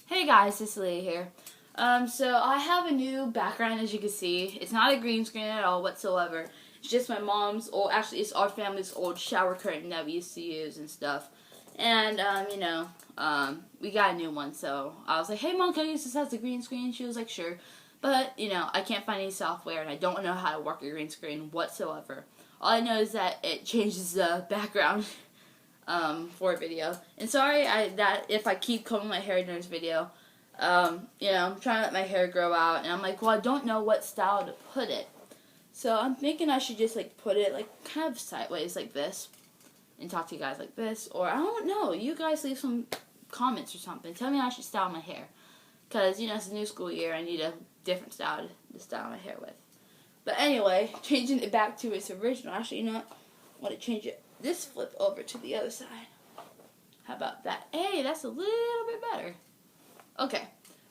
Hey guys, it's Leah here. So I have a new background, as you can see. It's not a green screen at all whatsoever. It's just my mom's old, actually it's our family's old shower curtain that we used to use and stuff. And, we got a new one, so I was like, hey mom, can I use this as a green screen? She was like, sure. But, I can't find any software and I don't know how to work a green screen whatsoever. All I know is that it changes the background. For a video. And sorry that if I keep combing my hair during this video. I'm trying to let my hair grow out, and I'm like, well, I don't know what style to put it. So I'm thinking I should just put it kind of sideways like this, and talk to you guys like this, or I don't know. You guys leave some comments or something. Tell me how I should style my hair, because it's a new school year. I need a different style to style my hair with. But anyway, changing it back to its original. Actually, I want to change this flip over to the other side. How about that? Hey, that's a little bit better. Okay,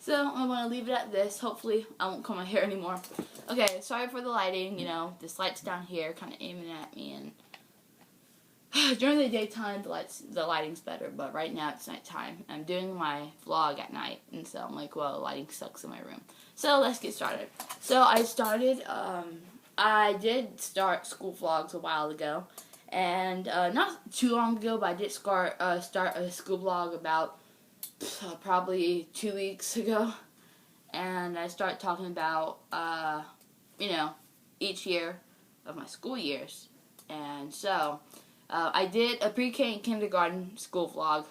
so I'm going to leave it at this. Hopefully, I won't comb my hair anymore. Okay, sorry for the lighting. This light's down here kind of aiming at me. And during the daytime, the lighting's better. But right now, it's nighttime. I'm doing my vlog at night. And so I'm like, well, the lighting sucks in my room. So let's get started. So I did start school vlogs a while ago. And not too long ago, but I did start a school vlog about probably 2 weeks ago. And I started talking about, each year of my school years. And so I did a pre-K and kindergarten school vlog.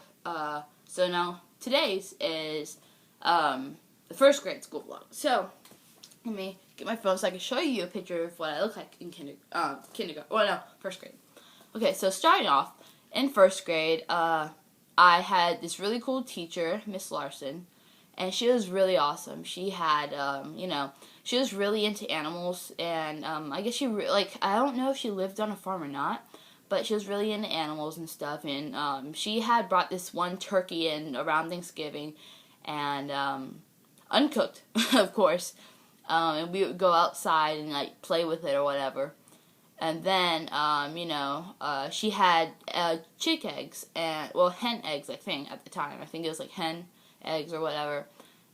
So now today's is the first grade school vlog. So let me get my phone so I can show you a picture of what I look like in kindergarten. Well, no, first grade. Okay, so starting off, in first grade, I had this really cool teacher, Miss Larson, and she was really awesome. She had, she was really into animals, and I guess I don't know if she lived on a farm or not, but she was really into animals and stuff, and she had brought this one turkey in around Thanksgiving, and uncooked, of course, and we would go outside and, play with it or whatever. And then, she had chick eggs, hen eggs, I think, at the time. I think it was, hen eggs or whatever.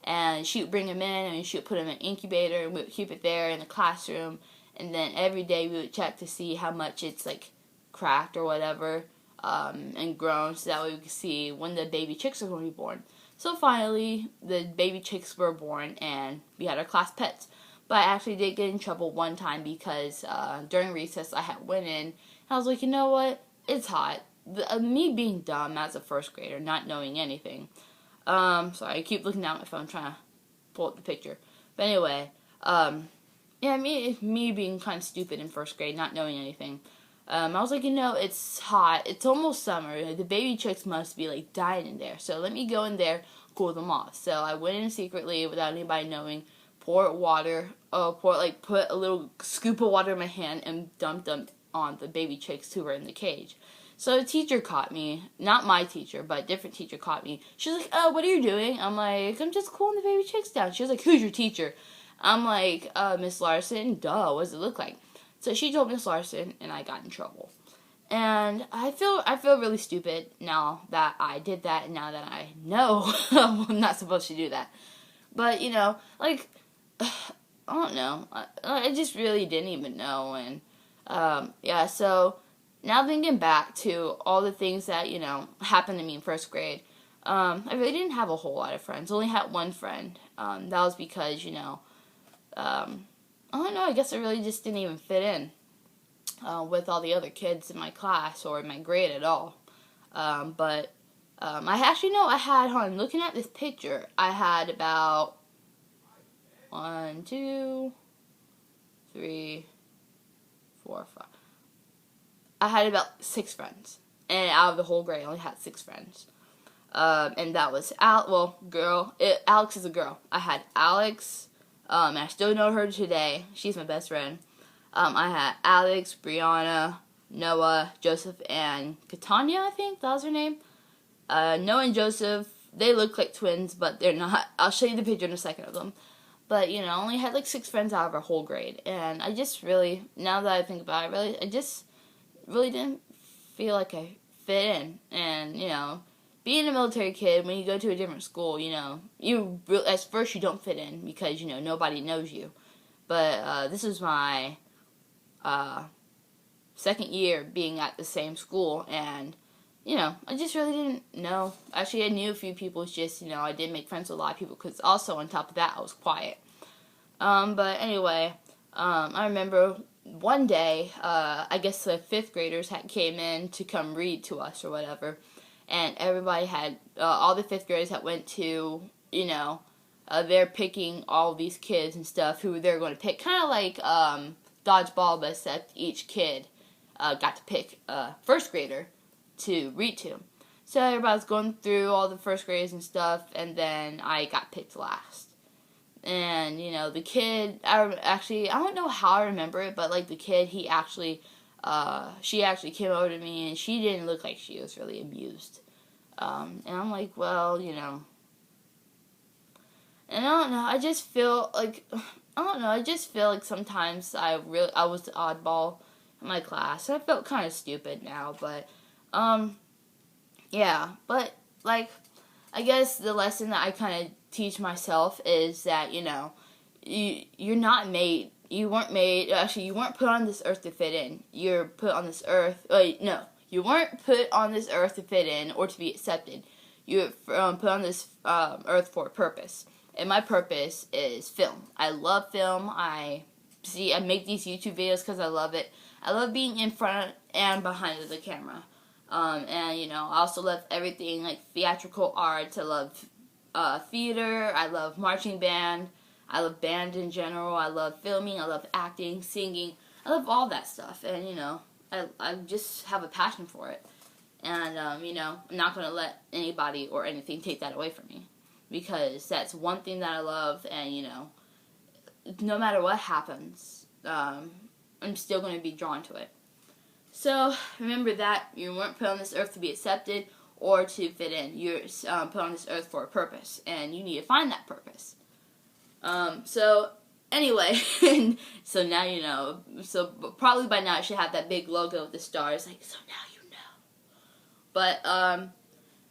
And she would bring them in, and she would put them in an incubator, and we would keep it there in the classroom. And then every day we would check to see how much it's, cracked or whatever, and grown, so that way we could see when the baby chicks are going to be born. So finally, the baby chicks were born, and we had our class pets. But I actually did get in trouble one time because during recess I had went in and I was like, you know what? It's hot. Me being dumb as a first grader, not knowing anything. Sorry, I keep looking down at my phone trying to pull up the picture. But anyway, me being kind of stupid in first grade, not knowing anything. I was like, it's hot. It's almost summer. The baby chicks must be dying in there. So let me go in there, cool them off. So I went in secretly without anybody knowing. Put a little scoop of water in my hand and dumped them on the baby chicks who were in the cage. So the teacher caught me, not my teacher, but a different teacher caught me. She was like, oh, what are you doing? I'm like, I'm just cooling the baby chicks down. She was like, who's your teacher? I'm like, Miss Larson. Duh, what does it look like? So she told Miss Larson, and I got in trouble. And I feel really stupid now that I did that, and now that I know I'm not supposed to do that. But, I don't know. I just really didn't even know. And, so now thinking back to all the things that, happened to me in first grade, I really didn't have a whole lot of friends. I only had one friend. That was because, I don't know, I guess I really just didn't even fit in with all the other kids in my class or in my grade at all. But I actually know I had, looking at this picture, I had about 1, 2, 3, 4, 5. I had about 6 friends. And out of the whole grade, I only had 6 friends. And that was Alex is a girl. I had Alex, and I still know her today. She's my best friend. I had Alex, Brianna, Noah, Joseph, and Katanya, I think that was her name. Noah and Joseph, they look like twins, but they're not. I'll show you the picture in a second of them. But, I only had 6 friends out of our whole grade. And I just really, now that I think about it, I just really didn't feel like I fit in. And, being a military kid, when you go to a different school, you know, at first you don't fit in because, you know, nobody knows you. But this is my second year being at the same school, and, you know, I just really didn't know. Actually, I knew a few people. It's just, you know, I did make friends with a lot of people because also on top of that, I was quiet. But anyway, I remember one day, I guess the 5th graders came in to come read to us or whatever, and everybody had, all the 5th graders that went to, you know, they're picking all these kids and stuff who they're going to pick, kind of like dodgeball, but except each kid got to pick a 1st grader to read to. So everybody's going through all the 1st graders and stuff, and then I got picked last. And, you know, the kid, I don't know how I remember it, but, like, the kid, she actually came over to me, and she didn't look like she was really amused. And I'm like, well, you know, and I don't know, I just feel like sometimes I was the oddball in my class. I felt kind of stupid now, but, yeah, but, like, I guess the lesson that I kind of teach myself is that, you know, you weren't put on this earth to fit in. You're put on this earth, you weren't put on this earth to fit in or to be accepted. You were put on this earth for a purpose. And my purpose is film. I love film. I make these YouTube videos because I love it. I love being in front and behind the camera. And, you know, I also love everything like theatrical arts. I love theater. I love marching band. I love band in general. I love filming. I love acting, singing. I love all that stuff. And, you know, I just have a passion for it. And, you know, I'm not going to let anybody or anything take that away from me. Because that's one thing that I love. And, you know, no matter what happens, I'm still going to be drawn to it. So, remember that you weren't put on this earth to be accepted or to fit in. You're put on this earth for a purpose, and you need to find that purpose. So, anyway, so now you know. So, probably by now I should have that big logo with the stars, like, so now you know. But,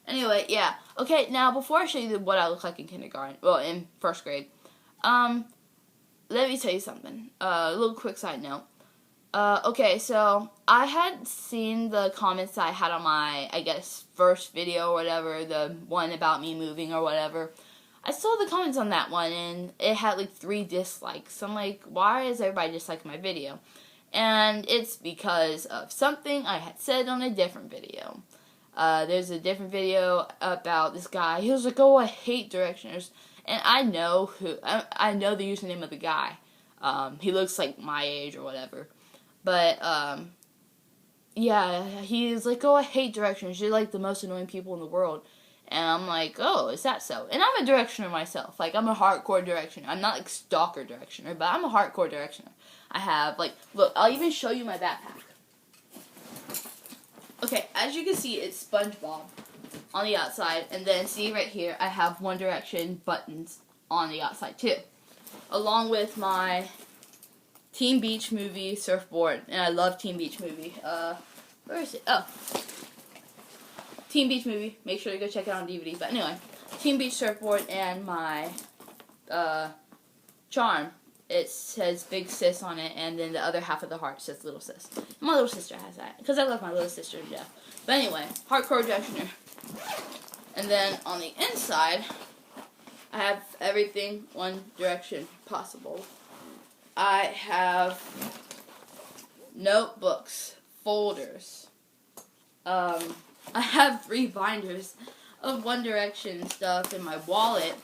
anyway, yeah. Okay, now, before I show you what I look like in kindergarten, well, in 1st grade, let me tell you something. A little quick side note. Okay, so I had seen the comments I had on my, I guess, first video or whatever, the one about me moving or whatever. I saw the comments on that one, and it had, like, 3 dislikes. I'm like, why is everybody disliking my video? And it's because of something I had said on a different video. There's a different video about this guy. He was like, oh, I hate Directioners. And I know the username of the guy. He looks like my age or whatever. But, yeah, he's like, oh, I hate Directioners. You're, like, the most annoying people in the world. And I'm like, oh, is that so? And I'm a Directioner myself. Like, I'm a hardcore Directioner. I'm not, like, stalker Directioner, but I'm a hardcore Directioner. I have, like, look, I'll even show you my backpack. Okay, as you can see, it's SpongeBob on the outside. And then, see right here, I have One Direction buttons on the outside, too. Along with my Teen Beach Movie surfboard, and I love Teen Beach Movie. Where is it? Oh, Teen Beach Movie. Make sure to go check it out on DVD. But anyway, Teen Beach surfboard and my charm. It says Big Sis on it, and then the other half of the heart says Little Sis. My little sister has that because I love my little sister to death. But anyway, hardcore Directioner. And then on the inside, I have everything One Direction possible. I have notebooks, folders. I have 3 binders of One Direction stuff, and my wallet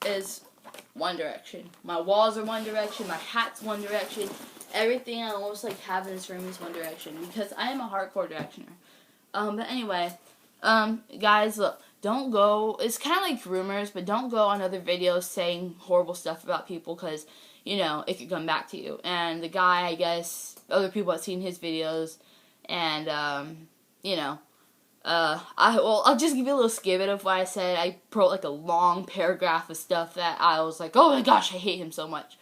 is One Direction. My walls are One Direction. My hat's One Direction. Everything I almost like have in this room is One Direction because I am a hardcore Directioner. But anyway, guys, look. Don't go, it's kind of like rumors, but don't go on other videos saying horrible stuff about people because, you know, it could come back to you. And the guy, I guess, other people have seen his videos, and, you know, I'll just give you a little snippet of what I said. I wrote, like, a long paragraph of stuff that I was like, oh my gosh, I hate him so much.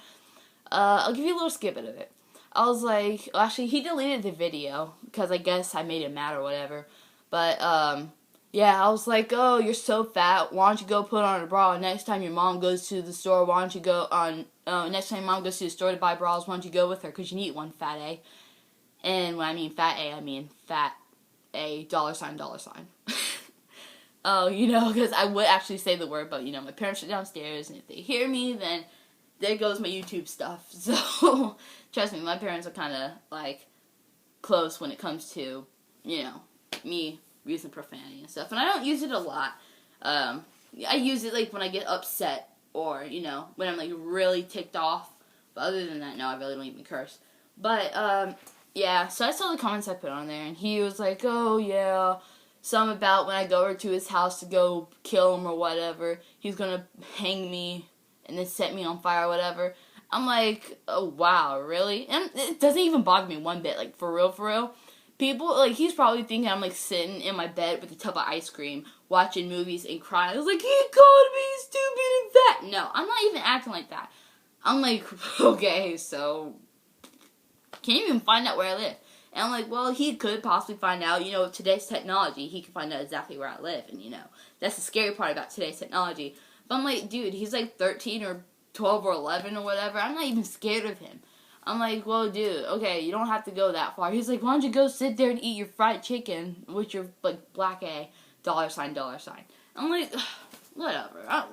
I'll give you a little snippet of it. I was like, actually, he deleted the video because I guess I made him mad or whatever. But, yeah, I was like, oh, you're so fat. Why don't you go put on a bra? Next time your mom goes to the store, why don't you go on, next time your mom goes to the store to buy bras, why don't you go with her? Because you need one, fat A. And when I mean fat A, I mean fat A, $sign. Oh, because I would actually say the word, but, my parents are downstairs, and if they hear me, then there goes my YouTube stuff. So, trust me, my parents are kind of, like, close when it comes to, me using profanity and stuff. And I don't use it a lot. I use it, like, when I get upset or, when I'm, like, really ticked off. But other than that, no, I really don't even curse. But, yeah, so I saw the comments I put on there, and he was like, oh, yeah, some about when I go over to his house to go kill him or whatever, he's gonna hang me and then set me on fire or whatever. I'm like, oh, wow, really? And it doesn't even bother me one bit, like, for real. People, like, he's probably thinking I'm, like, sitting in my bed with a tub of ice cream, watching movies and crying. I was like, he called me stupid and fat. No, I'm not even acting like that. I'm like, okay, so, can't even find out where I live. And I'm like, well, he could possibly find out, with today's technology, he could find out exactly where I live. And, that's the scary part about today's technology. But I'm like, dude, he's like 13 or 12 or 11 or whatever. I'm not even scared of him. I'm like, well, dude, okay, you don't have to go that far. He's like, why don't you go sit there and eat your fried chicken with your, like, black A, $sign. I'm like, whatever.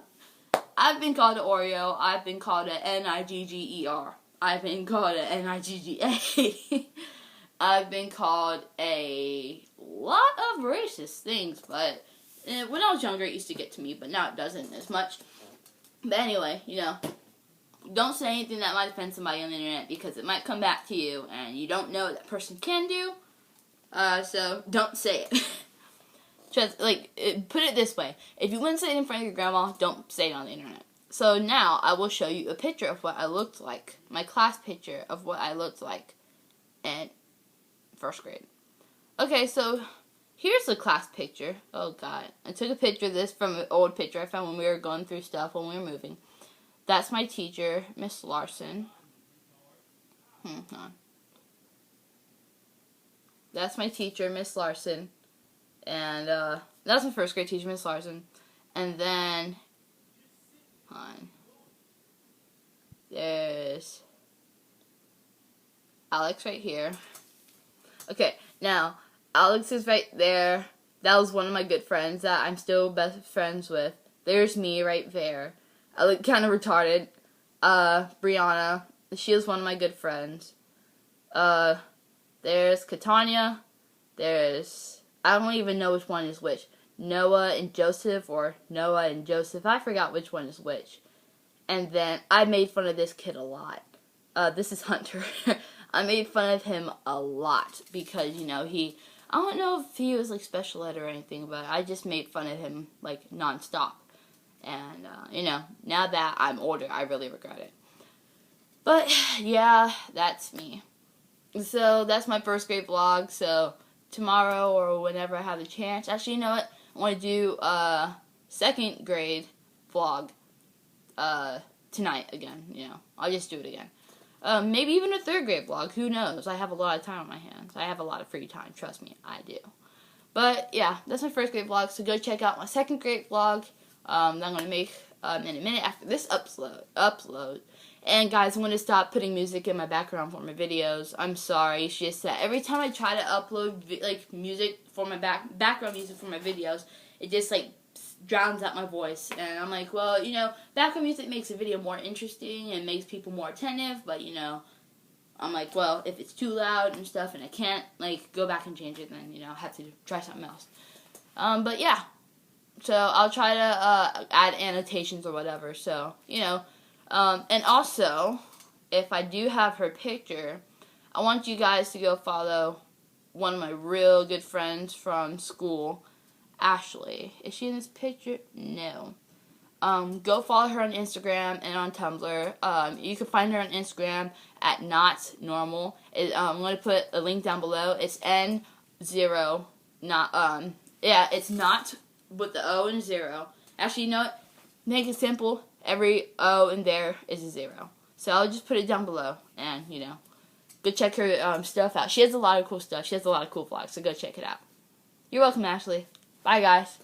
I've been called an Oreo. I've been called an N-I-G-G-E-R. I've been called an N-I-G-G-A. I've been called a lot of racist things, but when I was younger, it used to get to me, but now it doesn't as much. But anyway, don't say anything that might offend somebody on the internet, because it might come back to you, and you don't know what that person can do, so don't say it. Just, put it this way. If you wouldn't say it in front of your grandma, don't say it on the internet. So now, I will show you a picture of what I looked like, my class picture of what I looked like in first grade. Okay, so here's the class picture. Oh, God. I took a picture of this from an old picture I found when we were going through stuff, when we were moving. That's my teacher, Miss Larson. Hold on. That's my teacher, Miss Larson. And, that's my first grade teacher, Miss Larson. And then, hold on. There's Alex right here. Okay, now, Alex is right there. That was one of my good friends that I'm still best friends with. There's me right there. I look kind of retarded. Brianna, she is one of my good friends. There's Katanya. There's, I don't even know which one is which. Noah and Joseph, or Noah and Joseph. I forgot which one is which. And then, I made fun of this kid a lot. This is Hunter. I made fun of him a lot because, I don't know if he was, like, special ed or anything, but I just made fun of him, like, nonstop. And, now that I'm older, I really regret it. But, yeah, that's me. So, that's my first grade vlog. So, tomorrow or whenever I have the chance. Actually, you know what? I want to do a second grade vlog tonight again. I'll just do it again. Maybe even a third grade vlog. Who knows? I have a lot of time on my hands. I have a lot of free time. Trust me, I do. But, yeah, that's my first grade vlog. So go check out my second grade vlog that I'm going to make in a minute after this upload. And, guys, I'm going to stop putting music in my background for my videos. I'm sorry. It's just that every time I try to upload, music for my background music for my videos, it just, drowns out my voice. And I'm like, well, background music makes a video more interesting and makes people more attentive, but, I'm like, well, if it's too loud and stuff and I can't, go back and change it, then, I'll have to try something else. But, yeah. So, I'll try to add annotations or whatever, so, and also, if I do have her picture, I want you guys to go follow one of my real good friends from school, Ashley. Is she in this picture? No. Go follow her on Instagram and on Tumblr. You can find her on Instagram at notnormal. I'm going to put a link down below. It's N0, it's not with the O and 0. Actually, you know what? Make it simple. Every O in there is a 0. So I'll just put it down below. And, go check her stuff out. She has a lot of cool stuff. She has a lot of cool vlogs. So go check it out. You're welcome, Ashley. Bye, guys.